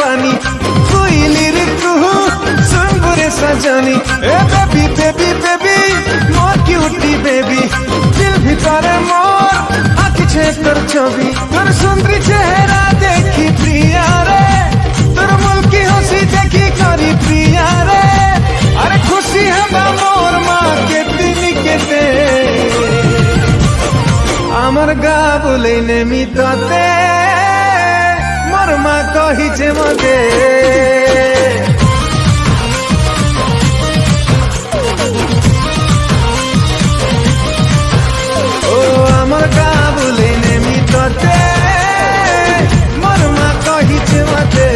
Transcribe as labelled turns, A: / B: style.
A: रानी कोइलिर कुहू सुंबुरे सजनी ए baby baby baby मोर cutie baby दिल ভিতরে মোর আঁকিছে তোর ছবি তোর সুন্দরী চেহারা দেখি প্রিয়া রে তোর মুলকি হাসি দেখি করি প্রিয়া রে আরে খুশি হবা মোর মা কেতনি কেতে আমার গা বলে নেমি তোতে মোর মা কহিছে মতে ও আমার গা বলে নেমি তোতে মোর মা কহিছে মতে